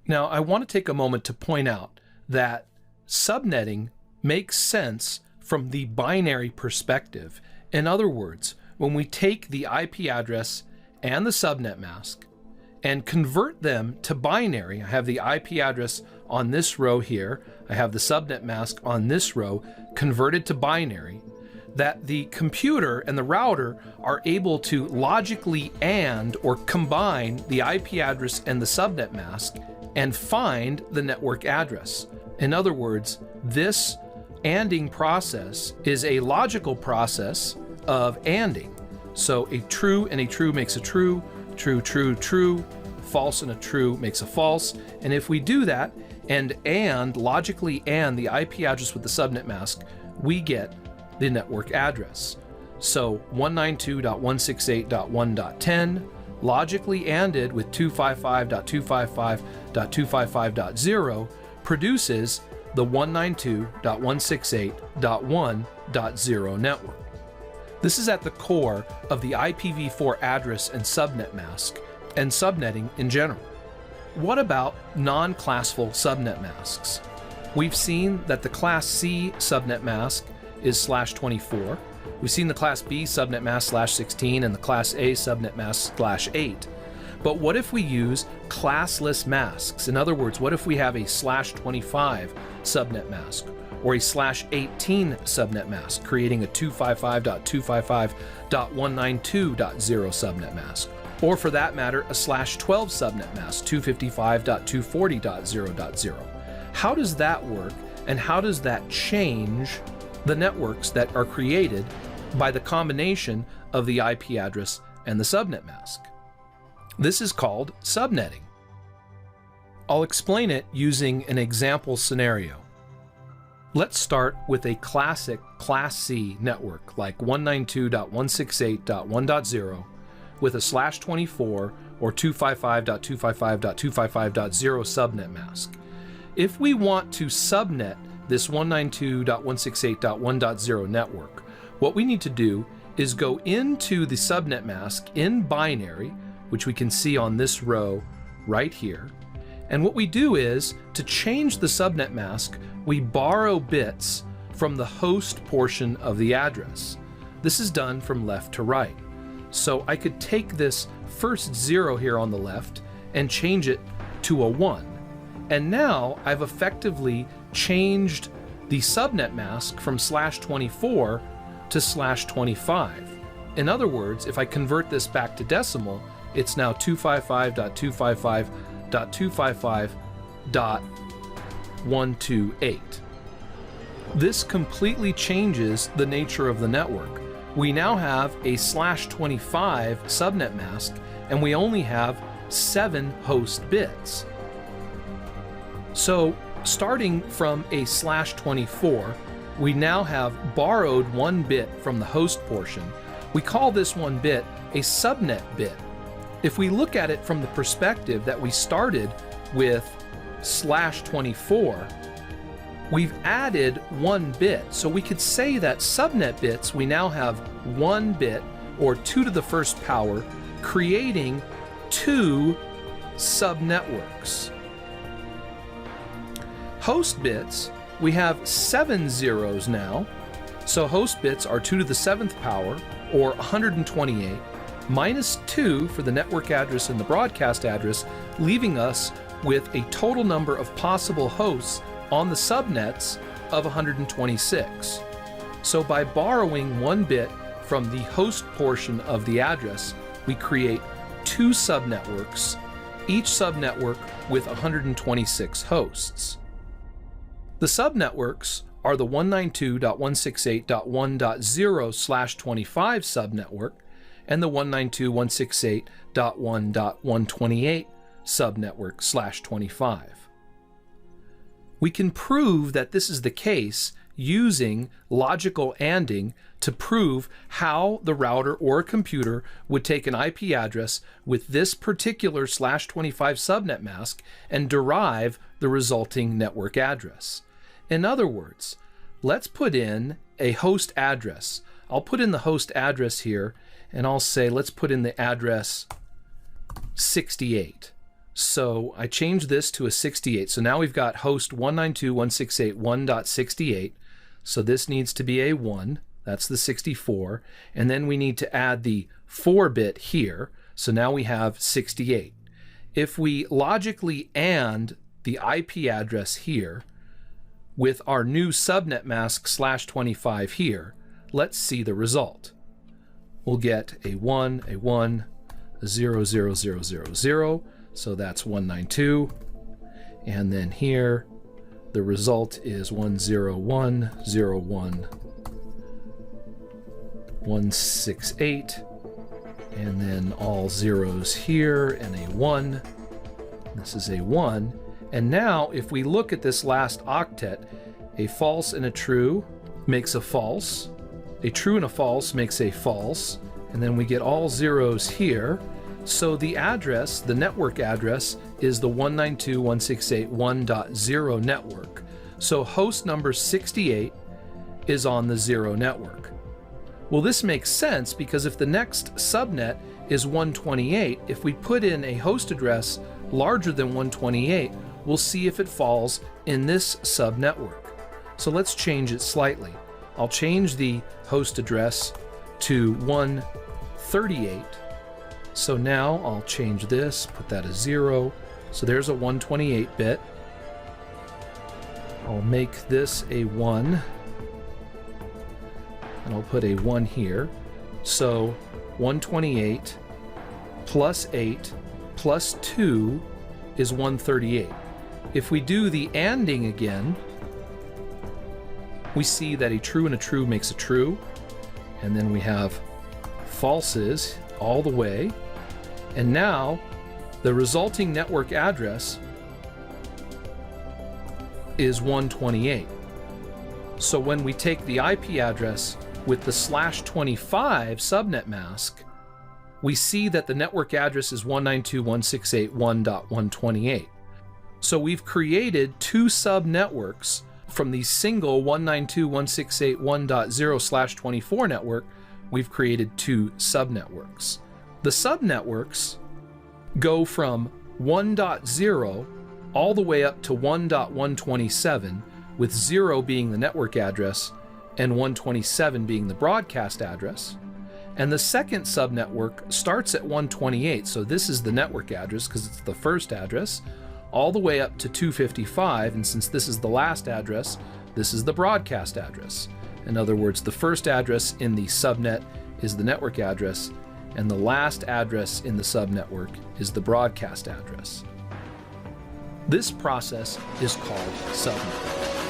Now, I want to take a moment to point out that subnetting makes sense from the binary perspective. In other words, when we take the IP address and the subnet mask and convert them to binary, I have the IP address on this row here, I have the subnet mask on this row converted to binary, that the computer and the router are able to logically AND or combine the IP address and the subnet mask and find the network address. In other words, this ANDing process is a logical process of ANDing. So a true and a true makes a true, true, true, true, false and a true makes a false. And if we do that and logically AND the IP address with the subnet mask, we get the network address. So 192.168.1.10 logically ANDed with 255.255.255.0 produces the 192.168.1.0 network. This is at the core of the IPv4 address and subnet mask and subnetting in general. What about non-classful subnet masks? We've seen that the Class C subnet mask is /24. We've seen the Class B subnet mask /16 and the Class A subnet mask /8. But what if we use classless masks? In other words, what if we have a /25 subnet mask or a /18 subnet mask, creating a 255.255.192.0 subnet mask? Or for that matter, a /12 subnet mask, 255.240.0.0. How does that work, and how does that change the networks that are created by the combination of the IP address and the subnet mask? This is called subnetting. I'll explain it using an example scenario. Let's start with a classic Class C network like 192.168.1.0 with a /24 or 255.255.255.0 subnet mask. If we want to subnet this 192.168.1.0 network, what we need to do is go into the subnet mask in binary, which we can see on this row right here. And what we do is, to change the subnet mask, we borrow bits from the host portion of the address. This is done from left to right. So I could take this first 0 here on the left and change it to a 1. And now I've effectively changed the subnet mask from /24 to /25. In other words, if I convert this back to decimal, it's now 255.255.255.128. This completely changes the nature of the network. We now have a /25 subnet mask, and we only have 7 host bits. So starting from a /24, we now have borrowed 1 bit from the host portion. We call this 1 bit a subnet bit. If we look at it from the perspective that we started with /24, we've added 1 bit. So we could say that subnet bits, we now have 1 bit, or 2 to the first power, creating 2 subnetworks. Host bits, we have 7 zeros now. So host bits are 2 to the 7th power, or 128, minus 2 for the network address and the broadcast address, leaving us with a total number of possible hosts on the subnets of 126. So by borrowing 1 bit from the host portion of the address, we create 2 subnetworks, each subnetwork with 126 hosts. The subnetworks are the 192.168.1.0/25 subnetwork and the 192.168.1.128 subnetwork /25. We can prove that this is the case using logical ANDing to prove how the router or a computer would take an IP address with this particular /25 subnet mask and derive the resulting network address. In other words, let's put in a host address. I'll put in the host address here, and I'll say let's put in the address 68. So I changed this to a 68. So now we've got host 192.168.1.68. So this needs to be a 1. That's the 64. And then we need to add the 4-bit here. So now we have 68. If we logically AND the IP address here with our new subnet mask /25 here, let's see the result. We'll get a 1, a 1, a 0, 0, 0, 0, 0. So that's 192. And then here, the result is 101, 01, 168. And then all zeros here and a 1. This is a 1. And now if we look at this last octet, a false and a true makes a false. A true and a false makes a false. And then we get all zeros here. So the address, the network address, is the 192.168.1.0 network. So host number 68 is on the 0 network. Well, this makes sense because if the next subnet is 128, if we put in a host address larger than 128, we'll see if it falls in this subnetwork. So let's change it slightly. I'll change the host address to 138. So now I'll change this, put that as 0. So there's a 128 bit. I'll make this a 1. And I'll put a 1 here. So 128 plus 8 plus 2 is 138. If we do the ANDing again, we see that a true and a true makes a true. And then we have falses all the way. And now the resulting network address is 128. So when we take the IP address with the /25 subnet mask, we see that the network address is 192.168.1.128. So we've created two subnetworks from the single 192.168.1.0/24 network. We've created two subnetworks. The subnetworks go from 1.0 all the way up to 1.127, with 0 being the network address and 127 being the broadcast address. And the second subnetwork starts at 128, so this is the network address because it's the first address, all the way up to 255, and since this is the last address, this is the broadcast address. In other words, the first address in the subnet is the network address, and the last address in the subnetwork is the broadcast address. This process is called subnetting.